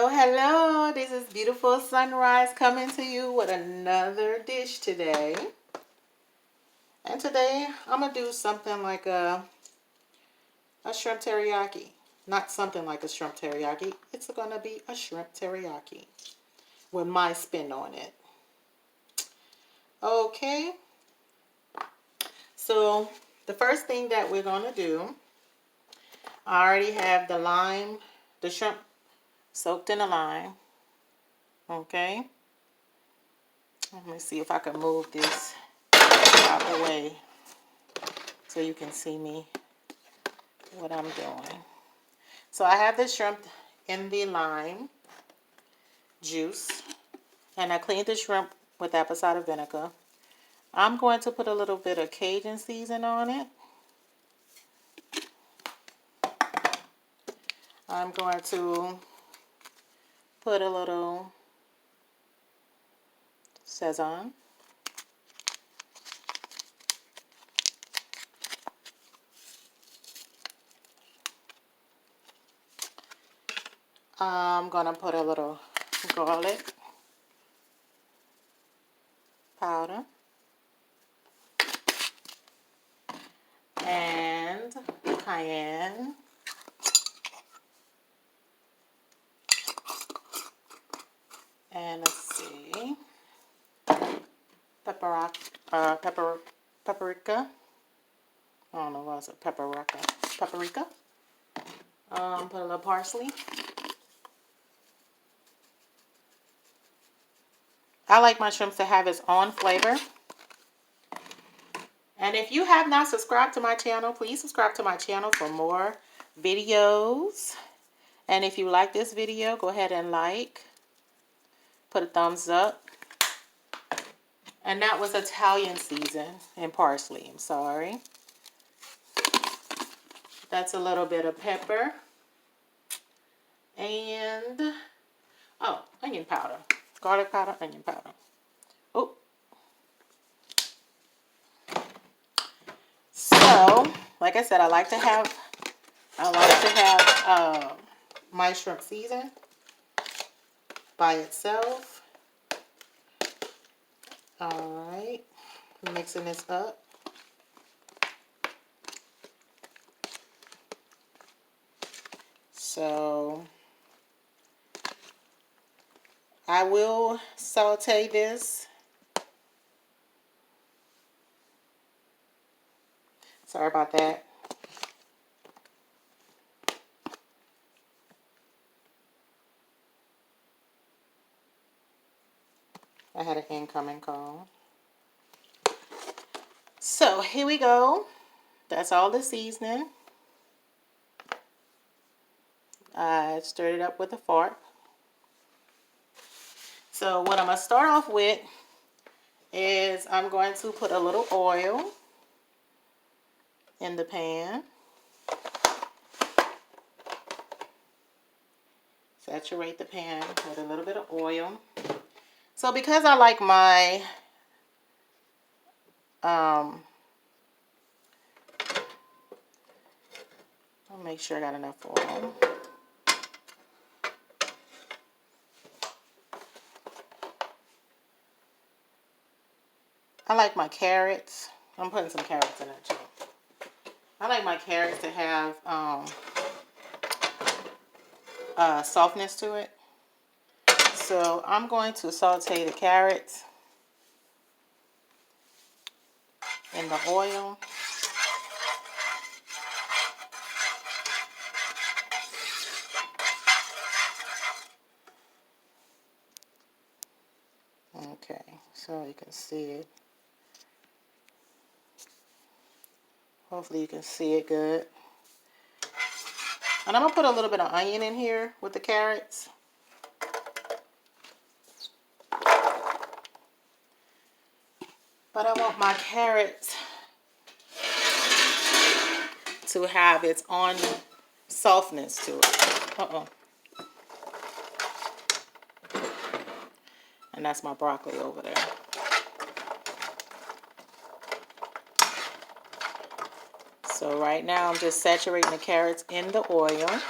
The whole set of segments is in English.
Hello, hello. This is Beautiful Sunrise coming to you with another dish today. And today I'm going to do something like a shrimp teriyaki. Not something like a shrimp teriyaki. It's going to be a shrimp teriyaki with my spin on it. Okay. So the first thing that we're going to do, I already have the shrimp soaked in the lime. Okay. Let me see if I can move this out the way so you can see me what I'm doing. So I have the shrimp in the lime juice, and I cleaned the shrimp with apple cider vinegar. I'm going to put a little bit of Cajun season on it. I'm going to put a little sesame. I'm going to put a little garlic powder and cayenne. And let's see, paprika. I don't know what was it, paprika. Put a little parsley. I like my shrimps to have its own flavor. And if you have not subscribed to my channel, please subscribe to my channel for more videos. And if you like this video, go ahead and put a thumbs up. And that was Italian season and parsley, I'm sorry. That's a little bit of pepper. And, onion powder. Garlic powder, onion powder. Oh. So, like I said, I like to have my shrimp seasoned by itself. Alright, mixing this up. So, I will saute this. Sorry about that. I had an incoming call. So, here we go. That's all the seasoning. I stirred it up with a fork. So what I'm going to start off with is I'm going to put a little oil in the pan. Saturate the pan with a little bit of oil. So because I like my I'll make sure I got enough oil. I like my carrots. I'm putting some carrots in it too. I like my carrots to have softness to it. So I'm going to saute the carrots in the oil. Okay, so you can see it. Hopefully you can see it good. And I'm going to put a little bit of onion in here with the carrots. But I want my carrots to have its own softness to it. And that's my broccoli over there. So right now I'm just saturating the carrots in the oil.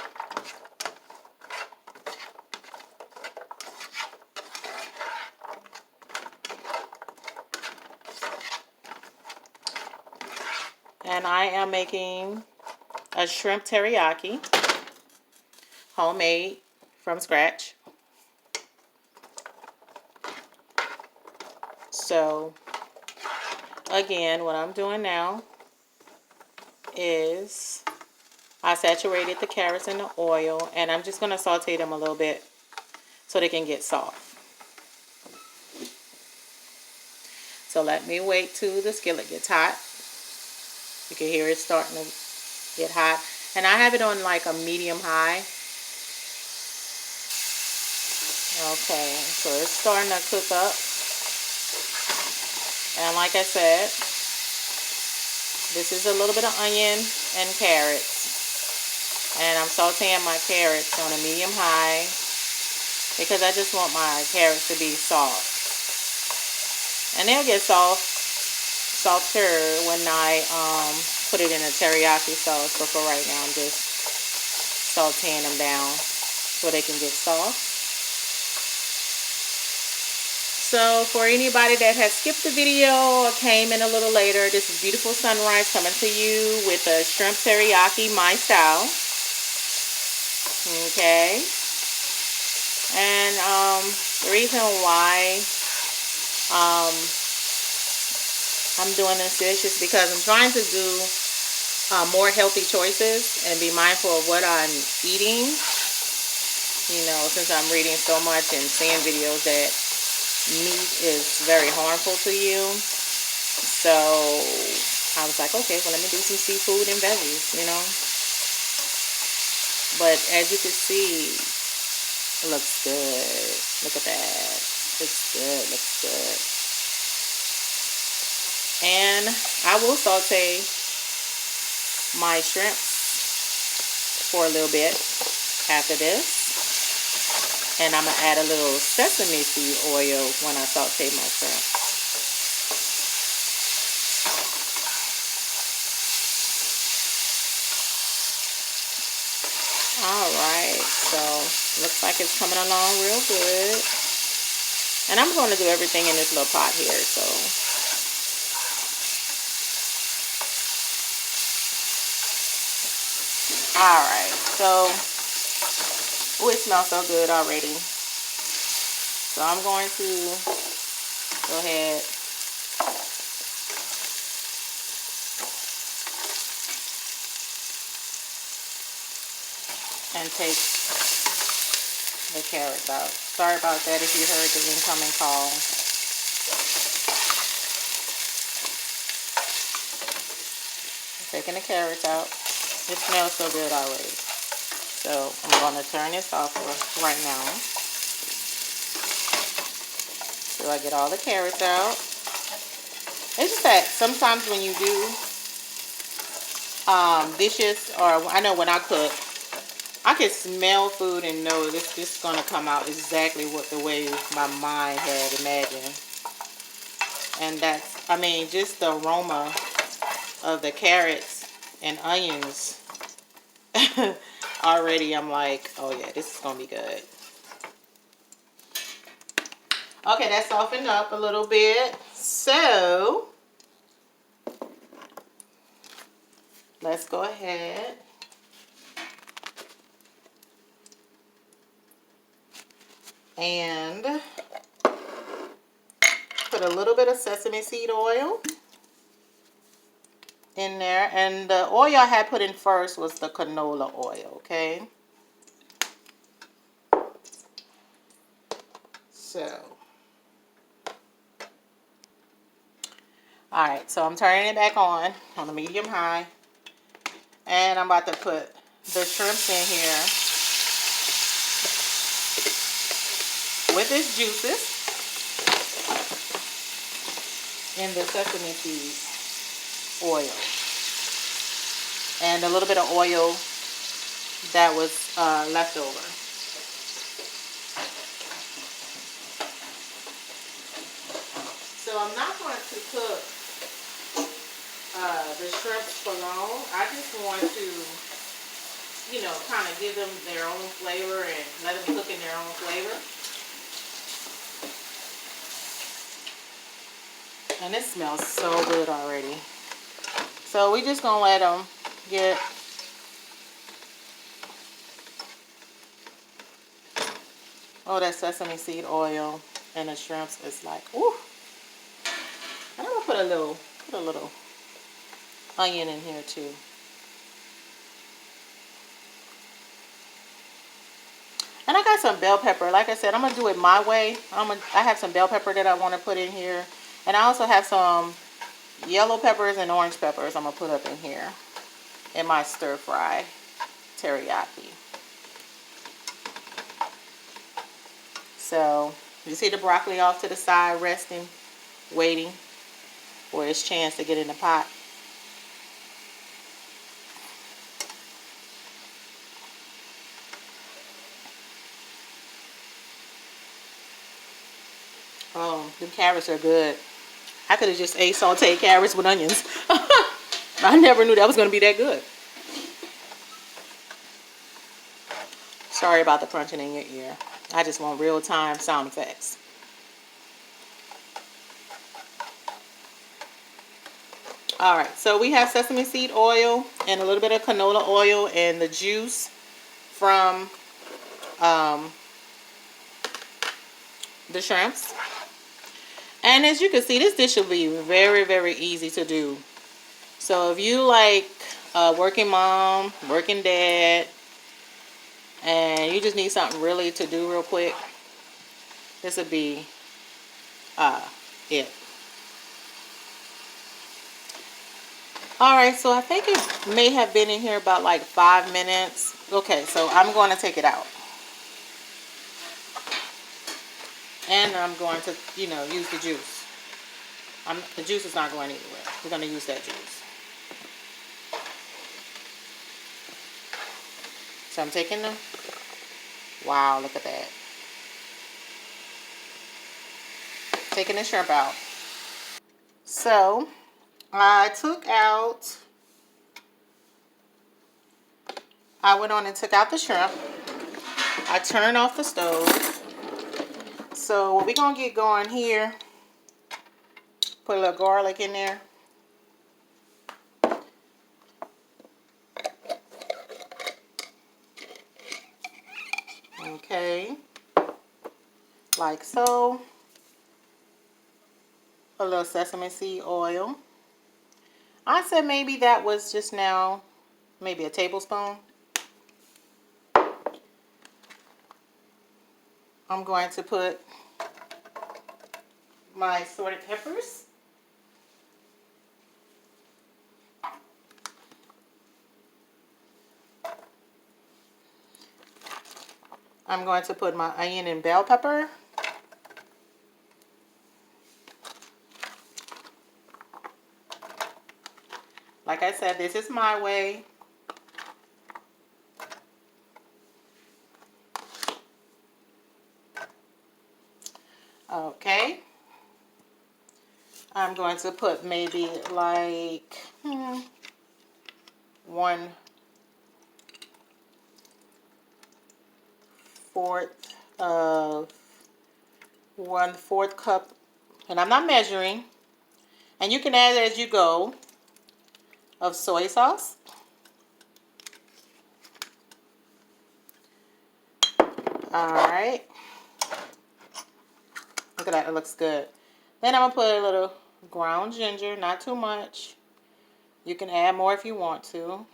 And I am making a shrimp teriyaki, homemade from scratch. So again, what I'm doing now is I saturated the carrots in the oil, and I'm just going to saute them a little bit so they can get soft. So let me wait till the skillet gets hot. You can hear it starting to get hot. And I have it on like a medium high. Okay, so it's starting to cook up. And like I said, this is a little bit of onion and carrots. And I'm sauteing my carrots on a medium high because I just want my carrots to be soft. And they'll get softer when I put it in a teriyaki sauce. But for right now, I'm just sauteing them down so they can get soft. So for anybody that has skipped the video or came in a little later, this is beautiful sunrise coming to you with a shrimp teriyaki, my style. Okay. And the reason why I'm doing this dish is because I'm trying to do more healthy choices and be mindful of what I'm eating. You know, since I'm reading so much and seeing videos that meat is very harmful to you. So I was like, okay, well, let me do some seafood and veggies, you know. But as you can see, it looks good. Look at that. Looks good. Looks good. And I will saute my shrimps for a little bit after this. And I'm going to add a little sesame seed oil when I saute my shrimp. Alright, so looks like it's coming along real good. And I'm going to do everything in this little pot here, so. Alright, so. Oh, it smells so good already. So I'm going to go ahead and take the carrots out. Sorry about that if you heard the incoming call. Taking the carrots out. It smells so good already. So I'm going to turn this off right now. So I get all the carrots out. It's just that sometimes when you do dishes, or I know when I cook, I can smell food and know it's just going to come out exactly the way my mind had imagined. And that's, I mean, just the aroma of the carrots and onions. Already I'm like, oh yeah, this is gonna be good. Okay, that softened up a little bit. So let's go ahead and put a little bit of sesame seed oil in there. And the oil I had put in first was the canola oil, okay? So, alright, so I'm turning it back on a medium high. And I'm about to put the shrimps in here with its juices in the sesame seed oil. And a little bit of oil that was left over. So I'm not going to cook the shrimps for long. I just want to, you know, kind of give them their own flavor and let them cook in their own flavor. And it smells so good already. So we just gonna let them get. Oh, that sesame seed oil and the shrimps is like, ooh. And I'm gonna put a little onion in here too. And I got some bell pepper. Like I said, I'm gonna do it my way. I have some bell pepper that I want to put in here, and I also have some yellow peppers and orange peppers I'm gonna put up in here in my stir fry teriyaki. So you see the broccoli off to the side, resting, waiting for its chance to get in the pot. Oh, the carrots are good. I could have just ate sauteed carrots with onions. I never knew that was going to be that good. Sorry about the crunching in your ear. I just want real-time sound effects. Alright, so we have sesame seed oil and a little bit of canola oil and the juice from the shrimps. And as you can see, this dish will be very, very easy to do. So if you like a working mom, working dad, and you just need something really to do real quick, this would be it. Alright, so I think it may have been in here about like 5 minutes. Okay, so I'm going to take it out. And I'm going to, use the juice. The juice is not going anywhere. We're going to use that juice. So I'm taking them. Wow, look at that. Taking the shrimp out. So I went on and took out the shrimp. I turned off the stove. So what we're going to get going here, put a little garlic in there. Okay. Like so. A little sesame seed oil. I said maybe that was just now, maybe a tablespoon. I'm going to put my assorted peppers. I'm going to put my onion and bell pepper. Like I said, this is my way. Okay. I'm going to put maybe like 1/4 of 1/4 cup, and I'm not measuring, and you can add it as you go, of soy sauce. Alright. Look at that, it looks good. Then I'm going to put a little ground ginger, not too much. You can add more if you want to.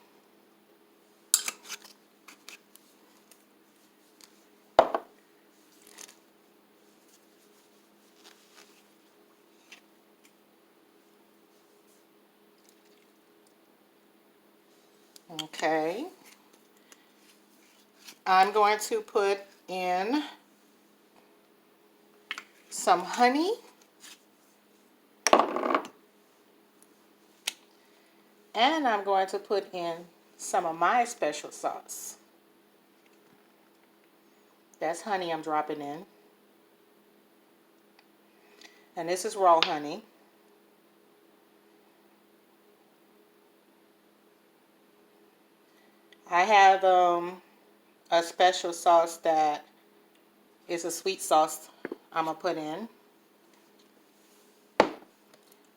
Okay. I'm going to put in some honey. And I'm going to put in some of my special sauce. That's honey I'm dropping in. And this is raw honey. I have a special sauce that is a sweet sauce I'm going to put in.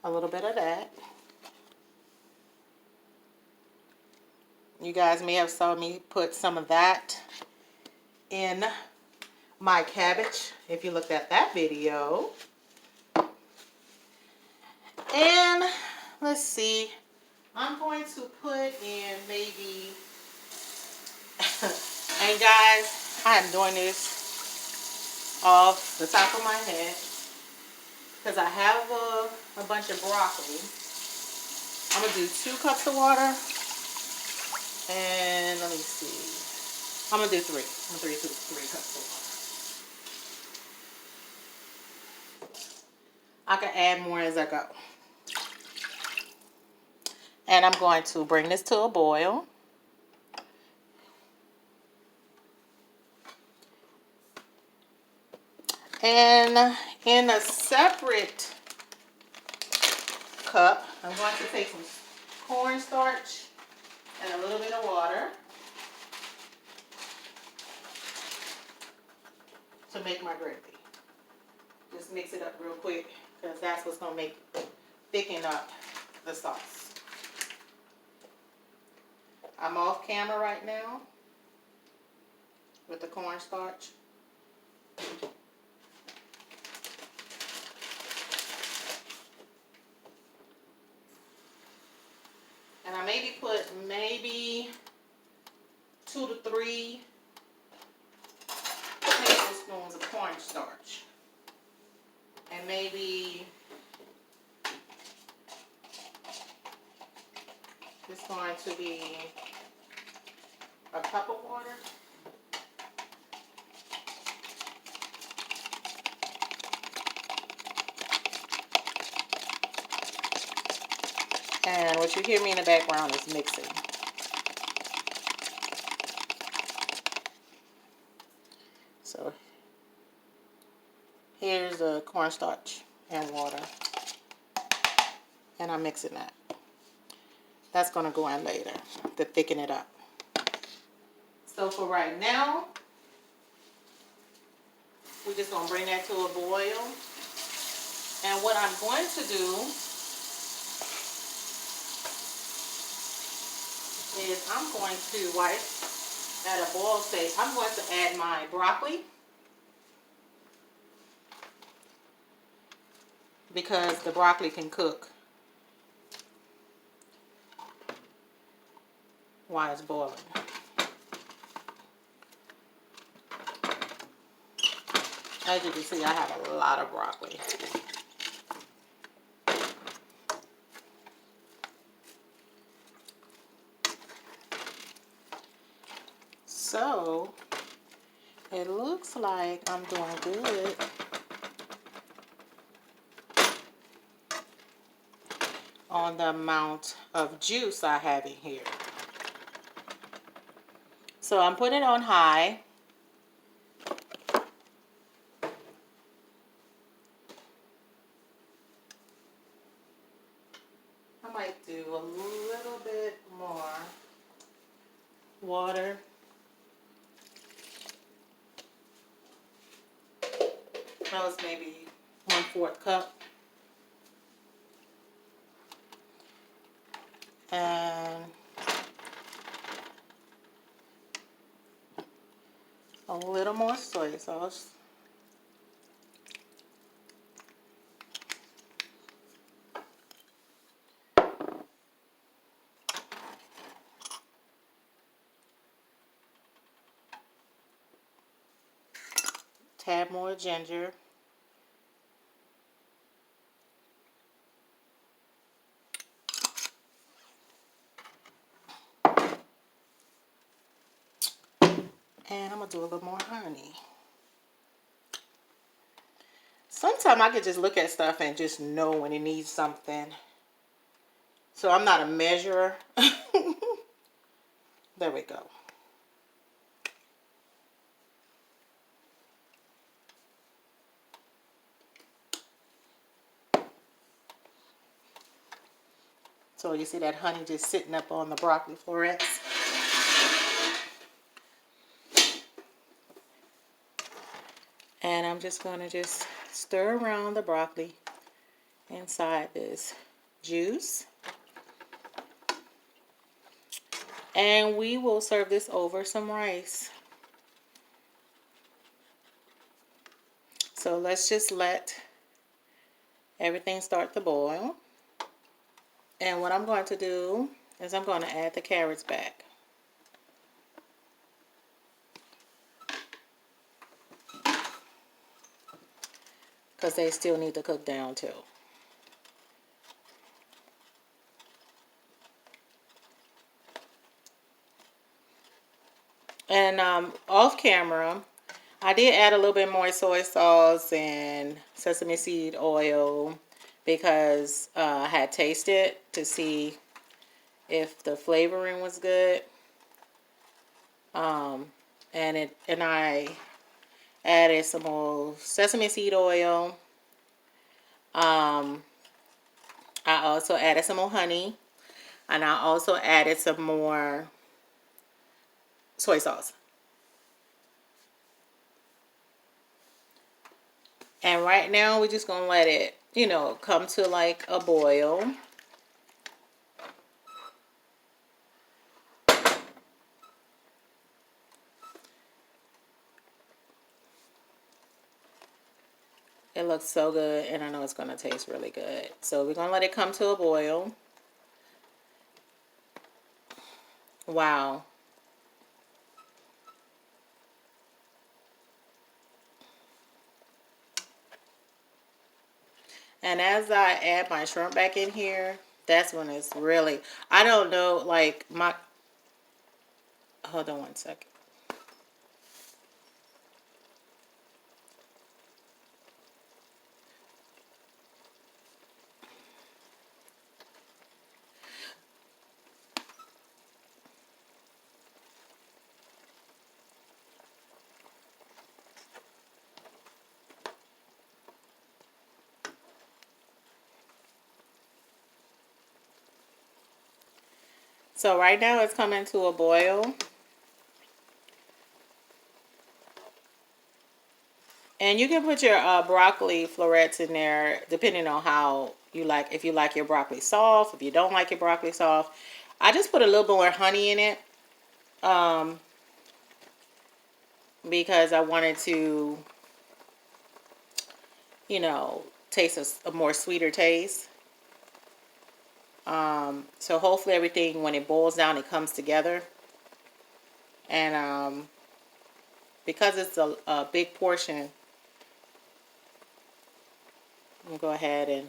A little bit of that. You guys may have saw me put some of that in my cabbage if you looked at that video. And let's see, I'm going to put in maybe, and guys, I am doing this off the top of my head because I have a bunch of broccoli. I'm going to do 2 cups of water, and let me see, I'm going to do 3. I'm going to do 3 cups of water. I can add more as I go. And I'm going to bring this to a boil. And in a separate cup, I'm going to take some cornstarch and a little bit of water to make my gravy. Just mix it up real quick because that's what's going to thicken up the sauce. I'm off camera right now with the cornstarch. And I put 2 to 3 tablespoons of cornstarch. And maybe it's going to be a cup of water. And what you hear me in the background is mixing. So here's the cornstarch and water. And I'm mixing that. That's going to go in later to thicken it up. So for right now, we're just going to bring that to a boil. And what I'm going to do is I'm going to wipe at a boil stage. I'm going to add my broccoli because the broccoli can cook while it's boiling. As you can see, I have a lot of broccoli. So, it looks like I'm doing good on the amount of juice I have in here. So, I'm putting it on high. I might do a little bit more water. That was maybe 1/4 cup. And a little more soy sauce. Tad more ginger. And I'm going to do a little more honey. Sometimes I can just look at stuff and just know when it needs something. So I'm not a measurer. There we go. So you see that honey just sitting up on the broccoli florets. And I'm just going to just stir around the broccoli inside this juice. And we will serve this over some rice. So let's just let everything start to boil. And what I'm going to do is I'm going to add the carrots back. Because they still need to cook down too. And off camera, I did add a little bit more soy sauce and sesame seed oil because I had tasted to see if the flavoring was good. And I added some more sesame seed oil. I also added some more honey, and I also added some more soy sauce. And right now we're just gonna let it, come to like a boil. It looks so good, and I know it's gonna taste really good. So we're gonna let it come to a boil. Wow. And as I add my shrimp back in here, that's when it's really, I don't know, like hold on one second. So right now it's coming to a boil. And you can put your broccoli florets in there depending on how you like. If you like your broccoli soft, if you don't like your broccoli soft. I just put a little more honey in it because I wanted to, taste a more sweeter taste. So hopefully everything, when it boils down, it comes together. And because it's a big portion, I'm going to go ahead and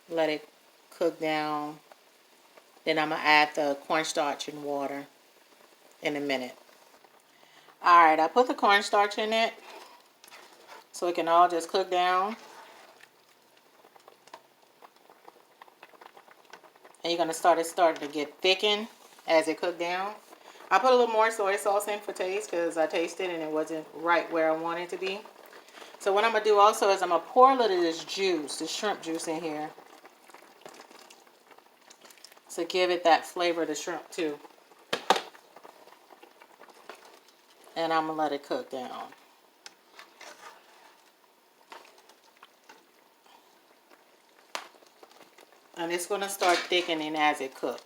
let it cook down. Then I'm going to add the cornstarch and water in a minute. Alright, I put the cornstarch in it so it can all just cook down. And you're going to starting to get thickened as it cooked down. I put a little more soy sauce in for taste because I tasted and it wasn't right where I wanted it to be. So what I'm going to do also is I'm going to pour a little of this juice, the shrimp juice in here, to give it that flavor of the shrimp too. And I'm going to let it cook down. And it's going to start thickening as it cooks.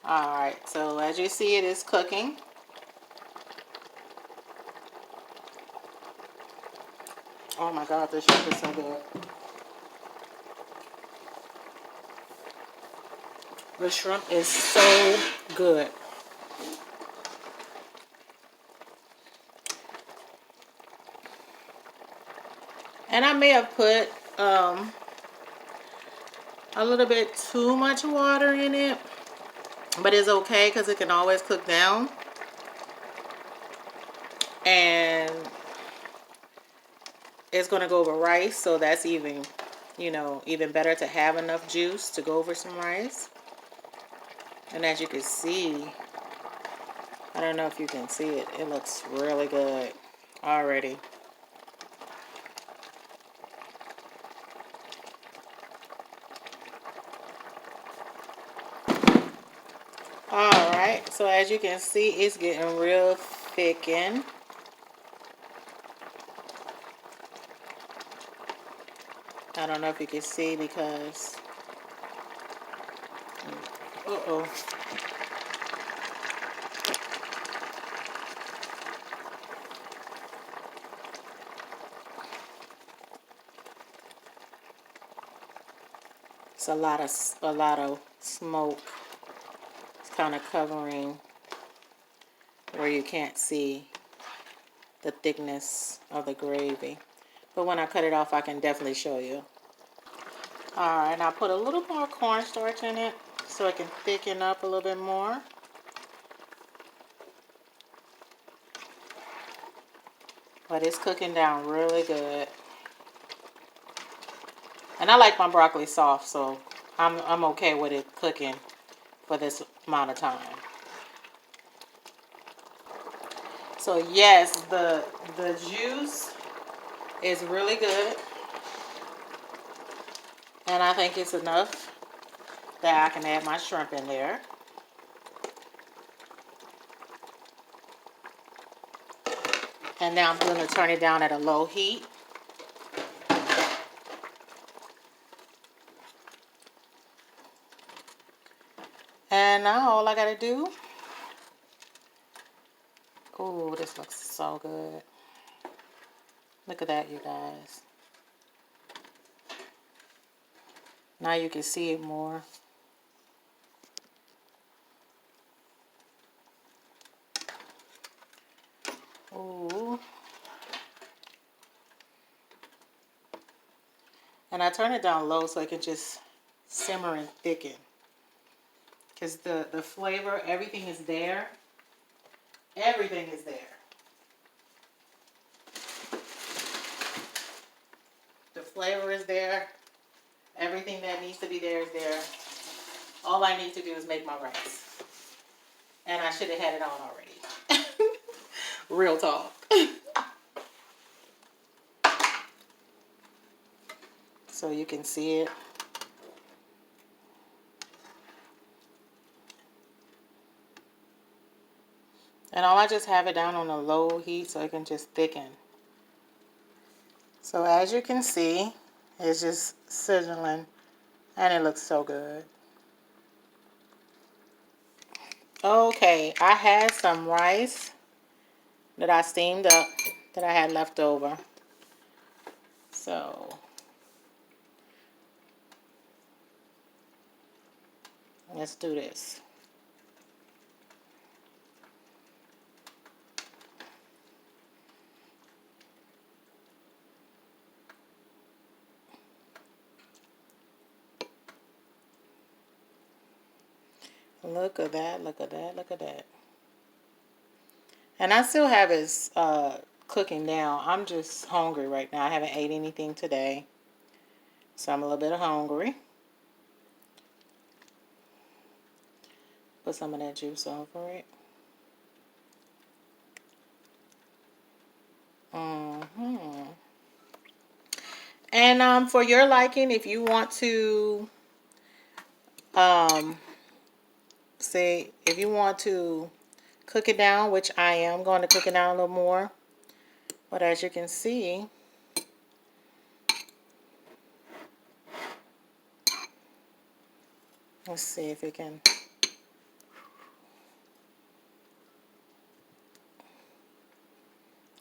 Alright, so as you see, it is cooking. Oh my God, this shrimp is so good. The shrimp is so good. And I may have put a little bit too much water in it. But it's okay because it can always cook down. And it's going to go over rice. So that's even, even better to have enough juice to go over some rice. And as you can see, I don't know if you can see it. It looks really good already. Alright, so as you can see, it's getting real thickened. I don't know if you can see because Uh-oh. It's a lot of smoke. It's kind of covering where you can't see the thickness of the gravy. But when I cut it off, I can definitely show you. Alright, I put a little more cornstarch in it so it can thicken up a little bit more. But it's cooking down really good. And I like my broccoli soft, so I'm okay with it cooking for this amount of time. So yes, the juice is really good. And I think it's enough that I can add my shrimp in there. And now I'm going to turn it down at a low heat. And now all I got to do... Oh, this looks so good. Look at that, you guys. Now you can see it more. Ooh. And I turn it down low so it can just simmer and thicken. Because the flavor, everything is there. Everything is there. The flavor is there. Everything that needs to be there is there. All I need to do is make my rice. And I should have had it on already. Real talk. So you can see it. And I just have it down on a low heat so it can just thicken. So as you can see, it's just sizzling and it looks so good. Okay, I had some rice that I steamed up that I had left over. So let's do this. Look at that, look at that, look at that. And I still have it cooking down. I'm just hungry right now. I haven't ate anything today. So I'm a little bit hungry. Put some of that juice over it. And for your liking, if you want to, if you want to cook it down, which I am going to cook it down a little more. But as you can see, let's see if it can.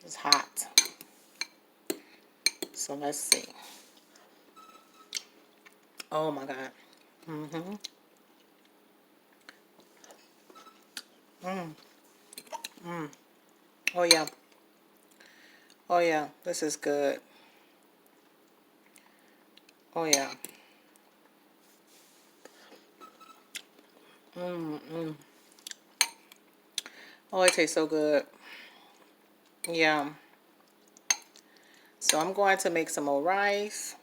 It's hot. So let's see. Oh my God. Oh yeah. Oh yeah. This is good. Oh yeah. Oh, it tastes so good. Yeah. So I'm going to make some more rice.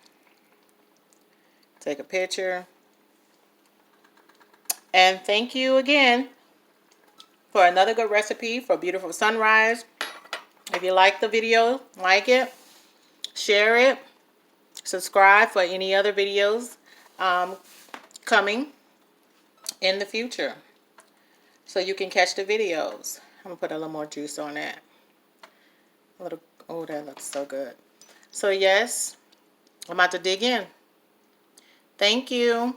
Take a picture. And thank you again for another good recipe for beautiful sunrise. If you like the video, like it, share it, subscribe for any other videos coming in the future, so you can catch the videos. I'm gonna put a little more juice on that. A little. Oh, that looks so good. So yes, I'm about to dig in. Thank you.